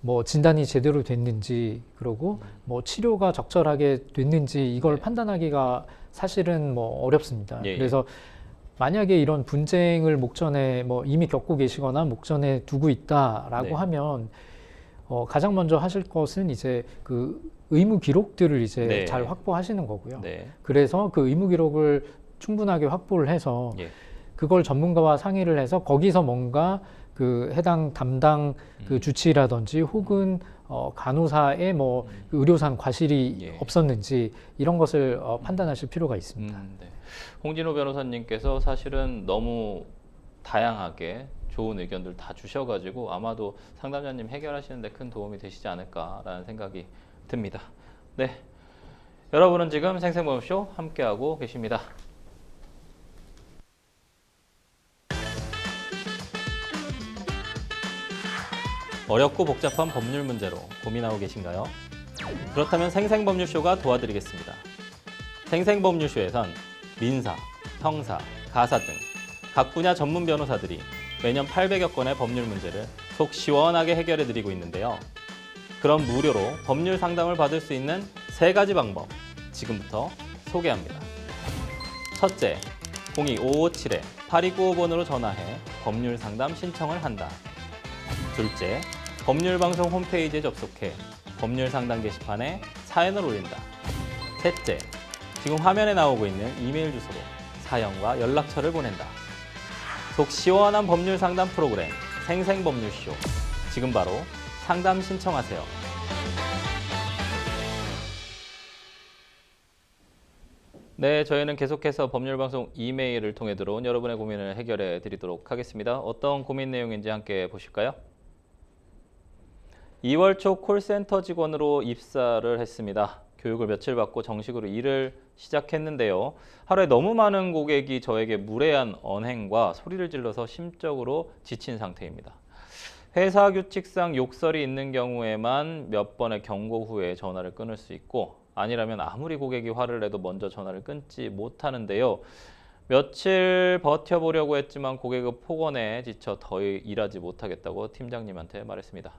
뭐 진단이 제대로 됐는지 그리고 뭐 치료가 적절하게 됐는지 이걸 판단하기가 사실은 뭐 어렵습니다. 그래서 만약에 이런 분쟁을 목전에 뭐 이미 겪고 계시거나 목전에 두고 있다라고 하면 가장 먼저 하실 것은 이제 그 의무 기록들을 이제 잘 확보하시는 거고요. 그래서 그 의무 기록을 충분하게 확보를 해서 그걸 전문가와 상의를 해서 거기서 뭔가 그 해당 담당 그 주치라든지 혹은 간호사의 뭐 그 의료상 과실이 없었는지 이런 것을 판단하실 필요가 있습니다. 홍진호 변호사님께서 사실은 너무 다양하게 좋은 의견들 다 주셔가지고 아마도 상담자님 해결하시는 데 큰 도움이 되시지 않을까라는 생각이 듭니다. 네, 여러분은 지금 생생보험쇼 함께하고 계십니다. 어렵고 복잡한 법률 문제로 고민하고 계신가요? 그렇다면 생생법률쇼가 도와드리겠습니다. 생생법률쇼에선 민사, 형사, 가사 등 각 분야 전문 변호사들이 매년 800여 건의 법률 문제를 속 시원하게 해결해드리고 있는데요. 그런 무료로 법률 상담을 받을 수 있는 3가지 방법 지금부터 소개합니다. 첫째, 02-557-8295번으로 전화해 법률 상담 신청을 한다. 둘째, 법률방송 홈페이지에 접속해 법률 상담 게시판에 사연을 올린다. 셋째, 지금 화면에 나오고 있는 이메일 주소로 사연과 연락처를 보낸다. 속 시원한 법률 상담 프로그램 생생법률쇼. 지금 바로 상담 신청하세요. 네, 저희는 계속해서 법률방송 이메일을 통해 들어온 여러분의 고민을 해결해 드리도록 하겠습니다. 어떤 고민 내용인지 함께 보실까요? 2월 초 콜센터 직원으로 입사를 했습니다. 교육을 며칠 받고 정식으로 일을 시작했는데요. 하루에 너무 많은 고객이 저에게 무례한 언행과 소리를 질러서 심적으로 지친 상태입니다. 회사 규칙상 욕설이 있는 경우에만 몇 번의 경고 후에 전화를 끊을 수 있고 아니라면 아무리 고객이 화를 내도 먼저 전화를 끊지 못하는데요. 며칠 버텨보려고 했지만 고객의 폭언에 지쳐 더 일하지 못하겠다고 팀장님한테 말했습니다.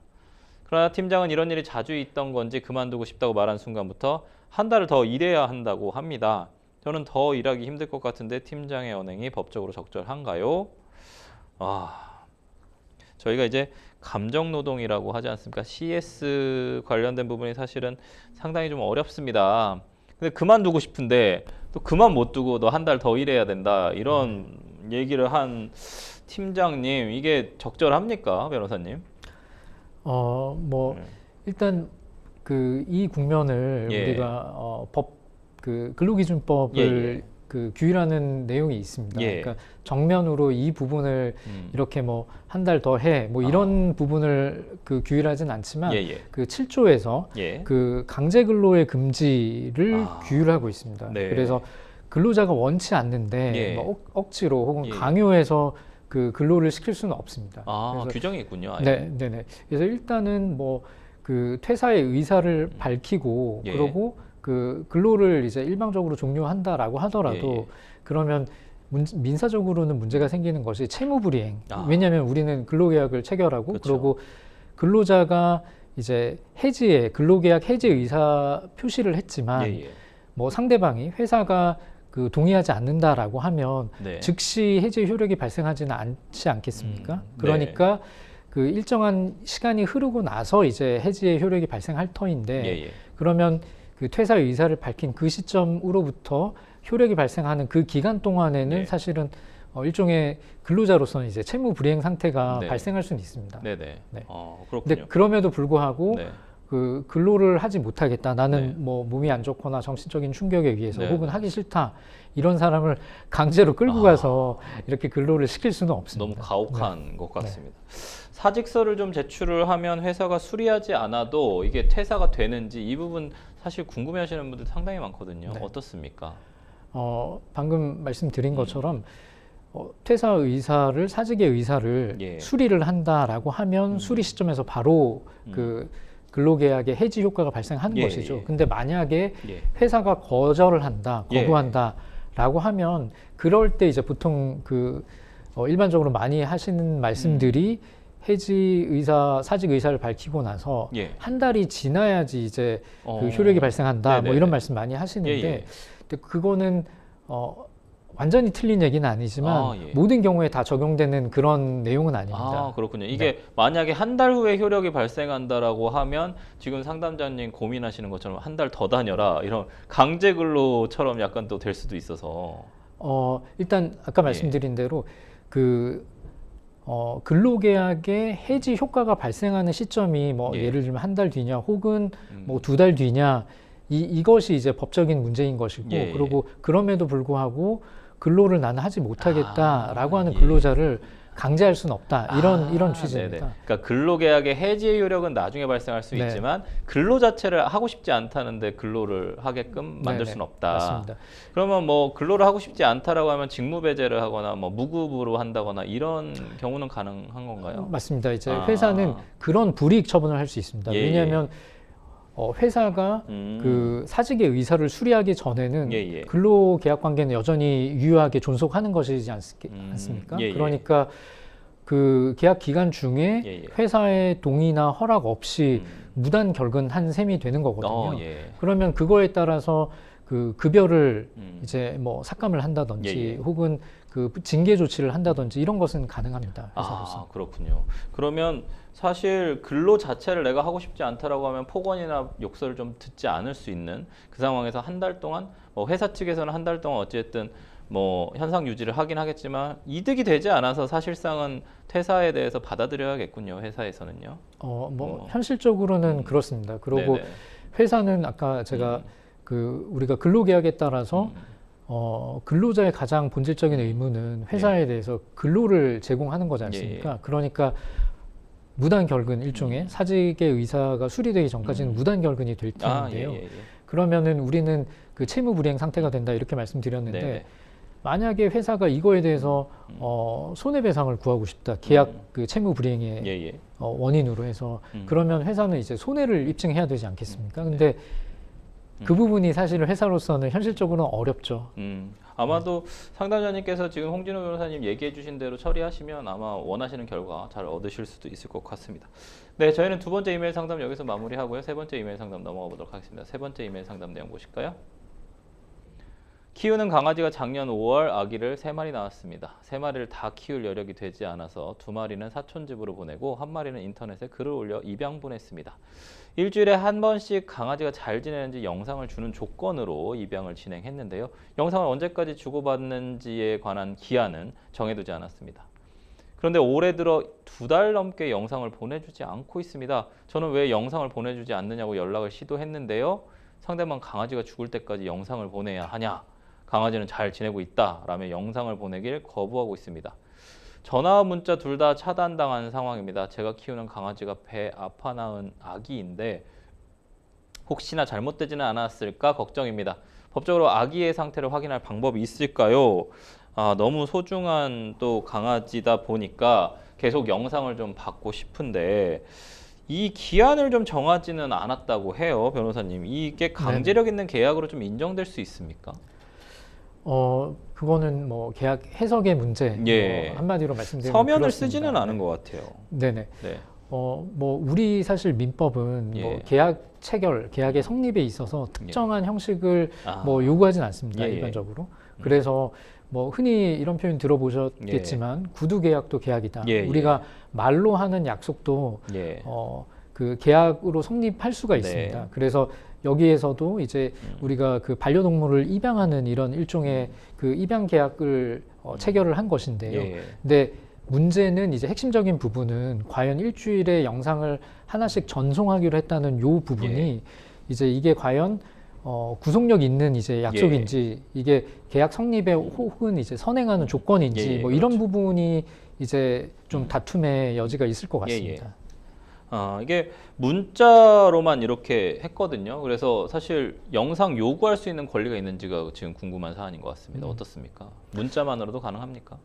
그러나 팀장은 이런 일이 자주 있던 건지 그만두고 싶다고 말한 순간부터 한 달을 더 일해야 한다고 합니다. 저는 더 일하기 힘들 것 같은데 팀장의 언행이 법적으로 적절한가요? 저희가 이제 감정노동이라고 하지 않습니까? CS 관련된 부분이 사실은 상당히 좀 어렵습니다. 근데 그만두고 싶은데 또 그만 못 두고 너 한 달 더 일해야 된다. 이런 얘기를 한 팀장님, 이게 적절합니까, 변호사님? 일단 이 국면을 우리가 근로기준법을 규율하는 내용이 있습니다. 그러니까 정면으로 이 부분을 이렇게 한 달 더 해 이런 부분을 규율하지는 않지만 그 7조에서 그 강제 근로의 금지를 규율하고 있습니다. 그래서 근로자가 원치 않는데 억지로 혹은 강요해서 그 근로를 시킬 수는 없습니다. 그래서 규정이 있군요. 네네. 그래서 일단은 그 퇴사의 의사를 밝히고 그러고 그 근로를 이제 일방적으로 종료한다라고 하더라도 그러면 민사적으로는 문제가 생기는 것이 채무불이행. 왜냐하면 우리는 근로계약을 체결하고 그러고 근로자가 이제 근로계약 해지 의사 표시를 했지만 상대방이 회사가 동의하지 않는다라고 하면 즉시 해지 효력이 발생하지는 않지 않겠습니까? 그러니까 그 일정한 시간이 흐르고 나서 이제 해지의 효력이 발생할 터인데 그러면 그 퇴사 의사를 밝힌 그 시점으로부터 효력이 발생하는 그 기간 동안에는 사실은 일종의 근로자로서는 이제 채무 불이행 상태가 발생할 수는 있습니다. 그렇군요. 근데 그럼에도 불구하고 그 근로를 하지 못하겠다. 나는 몸이 안 좋거나 정신적인 충격에 의해서 혹은 하기 싫다. 이런 사람을 강제로 끌고 가서 이렇게 근로를 시킬 수는 없습니다. 너무 가혹한 것 같습니다. 사직서를 좀 제출을 하면 회사가 수리하지 않아도 이게 퇴사가 되는지 이 부분 사실 궁금해하시는 분들 상당히 많거든요. 어떻습니까? 방금 말씀드린 것처럼 퇴사 의사를 사직의 의사를 수리를 한다라고 하면 수리 시점에서 바로 그 근로계약의 해지 효과가 발생하는 것이죠. 근데 만약에 회사가 거절을 한다, 거부한다라고 하면 그럴 때 이제 보통 일반적으로 많이 하시는 말씀들이 해지 의사, 사직 의사를 밝히고 나서 한 달이 지나야지 이제 그 효력이 발생한다. 이런 말씀 많이 하시는데 근데 그거는 완전히 틀린 얘기는 아니지만 모든 경우에 다 적용되는 그런 내용은 아닙니다. 그렇군요. 이게 만약에 한 달 후에 효력이 발생한다라고 하면 지금 상담자님 고민하시는 것처럼 한 달 더 다녀라 이런 강제 근로처럼 약간 또 될 수도 있어서 일단 아까 말씀드린 대로 근로계약의 해지 효과가 발생하는 시점이 예를 들면 한 달 뒤냐 혹은 2달 뒤냐 이것이 이제 법적인 문제인 것이고 그리고 그럼에도 불구하고 근로를 나는 하지 못하겠다라고 하는 근로자를 강제할 수는 없다. 이런 취지입니다. 그러니까 근로계약의 해지의 효력은 나중에 발생할 수 있지만 근로 자체를 하고 싶지 않다는데 근로를 하게끔 만들 수는 없다. 맞습니다. 그러면 근로를 하고 싶지 않다라고 하면 직무배제를 하거나 무급으로 한다거나 이런 경우는 가능한 건가요? 맞습니다. 이제 회사는 그런 불이익 처분을 할 수 있습니다. 왜냐하면 회사가 그 사직의 의사를 수리하기 전에는 근로계약 관계는 여전히 유효하게 존속하는 것이지 않습니까? 그러니까 그 계약 기간 중에 예, 예. 회사의 동의나 허락 없이 무단 결근한 셈이 되는 거거든요. 예. 그러면 그거에 따라서 그 급여를 이제 뭐 삭감을 한다든지 예, 예. 혹은 그 징계 조치를 한다든지 이런 것은 가능합니다. 회사로서. 아, 그렇군요. 그러면 사실 근로 자체를 내가 하고 싶지 않다라고 하면 폭언이나 욕설을 좀 듣지 않을 수 있는 그 상황에서 한 달 동안 뭐 회사 측에서는 한 달 동안 어쨌든 뭐 현상 유지를 하긴 하겠지만 이득이 되지 않아서 사실상은 퇴사에 대해서 받아들여야겠군요. 회사에서는요. 현실적으로는 그렇습니다. 그리고 네네. 회사는 아까 제가 그 우리가 근로계약에 따라서 근로자의 가장 본질적인 의무는 회사에 대해서 근로를 제공하는 거지 않습니까? 그러니까 무단 결근 일종의 사직의 의사가 수리되기 전까지는 무단 결근이 될 텐데요. 그러면은 우리는 그 채무 불이행 상태가 된다 이렇게 말씀드렸는데 네네. 만약에 회사가 이거에 대해서 손해배상을 구하고 싶다. 계약 그 채무 불이행의 원인으로 해서 그러면 회사는 이제 손해를 입증해야 되지 않겠습니까? 근데 그 부분이 사실 회사로서는 현실적으로는 어렵죠. 아마도 상담자님께서 지금 홍진호 변호사님 얘기해 주신 대로 처리하시면 아마 원하시는 결과 잘 얻으실 수도 있을 것 같습니다. 네, 저희는 두 번째 이메일 상담 여기서 마무리하고요. 세 번째 이메일 상담 넘어가 보도록 하겠습니다. 세 번째 이메일 상담 내용 보실까요? 키우는 강아지가 작년 5월 아기를 3마리 낳았습니다. 3마리를 다 키울 여력이 되지 않아서 2마리는 사촌 집으로 보내고 1마리는 인터넷에 글을 올려 입양 보냈습니다. 일주일에 한 번씩 강아지가 잘 지내는지 영상을 주는 조건으로 입양을 진행했는데요. 영상을 언제까지 주고받는지에 관한 기한은 정해두지 않았습니다. 그런데 올해 들어 2달 넘게 영상을 보내주지 않고 있습니다. 저는 왜 영상을 보내주지 않느냐고 연락을 시도했는데요. 상대방 강아지가 죽을 때까지 영상을 보내야 하냐? 강아지는 잘 지내고 있다 라며 영상을 보내길 거부하고 있습니다. 전화와 문자 둘 다 차단당한 상황입니다. 제가 키우는 강아지가 배 아파 낳은 아기인데 혹시나 잘못되지는 않았을까 걱정입니다. 법적으로 아기의 상태를 확인할 방법이 있을까요? 너무 소중한 또 강아지다 보니까 계속 영상을 좀 받고 싶은데 이 기한을 좀 정하지는 않았다고 해요, 변호사님. 이게 강제력 있는 계약으로 좀 인정될 수 있습니까? 그거는 뭐 계약 해석의 문제 한마디로 말씀드리면 서면을 그렇습니다. 쓰지는 않은 것 같아요. 네네. 네. 뭐 우리 사실 민법은 뭐 계약 체결, 계약의 성립에 있어서 특정한 형식을 뭐 요구하진 않습니다. 일반적으로. 그래서 뭐 흔히 이런 표현 들어보셨겠지만 구두 계약도 계약이다. 우리가 말로 하는 약속도 그 계약으로 성립할 수가 있습니다. 그래서 여기에서도 이제 우리가 그 반려동물을 입양하는 이런 일종의 그 입양 계약을 체결을 한 것인데요. 근데 문제는 이제 핵심적인 부분은 과연 일주일에 영상을 하나씩 전송하기로 했다는 요 부분이 이제 이게 과연 구속력 있는 이제 약속인지 이게 계약 성립에 혹은 이제 선행하는 조건인지 뭐 이런 부분이 이제 좀 다툼의 여지가 있을 것 같습니다. 이게 문자로만 이렇게 했거든요. 그래서 사실 영상 요구할 수 있는 권리가 있는지가 지금 궁금한 사안인 것 같습니다. 어떻습니까? 문자만으로도 가능합니까?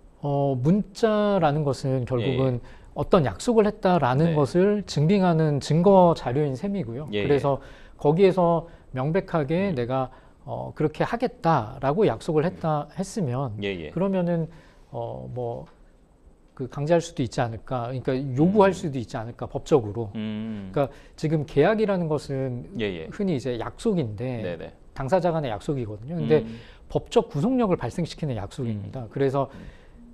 문자라는 것은 결국은 어떤 약속을 했다라는 것을 증빙하는 증거 자료인 셈이고요. 그래서 거기에서 명백하게 내가 그렇게 하겠다라고 약속을 했으면 그러면은 뭐 그 강제할 수도 있지 않을까, 그러니까 요구할 수도 있지 않을까 법적으로. 그러니까 지금 계약이라는 것은 흔히 이제 약속인데 당사자 간의 약속이거든요. 근데 법적 구속력을 발생시키는 약속입니다. 그래서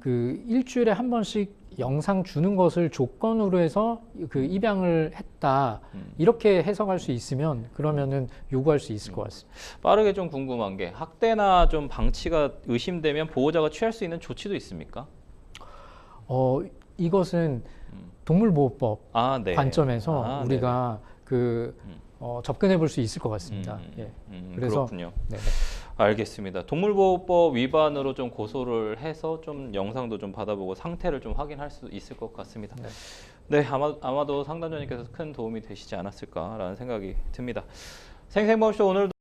그 일주일에 한 번씩 영상 주는 것을 조건으로 해서 그 입양을 했다 이렇게 해석할 수 있으면 그러면은 요구할 수 있을 것 같습니다. 빠르게 좀 궁금한 게 학대나 좀 방치가 의심되면 보호자가 취할 수 있는 조치도 있습니까? 이것은 동물보호법 관점에서 우리가 그 접근해 볼 수 있을 것 같습니다. 그래서 그렇군요. 알겠습니다. 동물보호법 위반으로 좀 고소를 해서 좀 영상도 좀 받아보고 상태를 좀 확인할 수 있을 것 같습니다. 네, 아마도 상담자님께서 큰 도움이 되시지 않았을까라는 생각이 듭니다. 생생범쇼 오늘도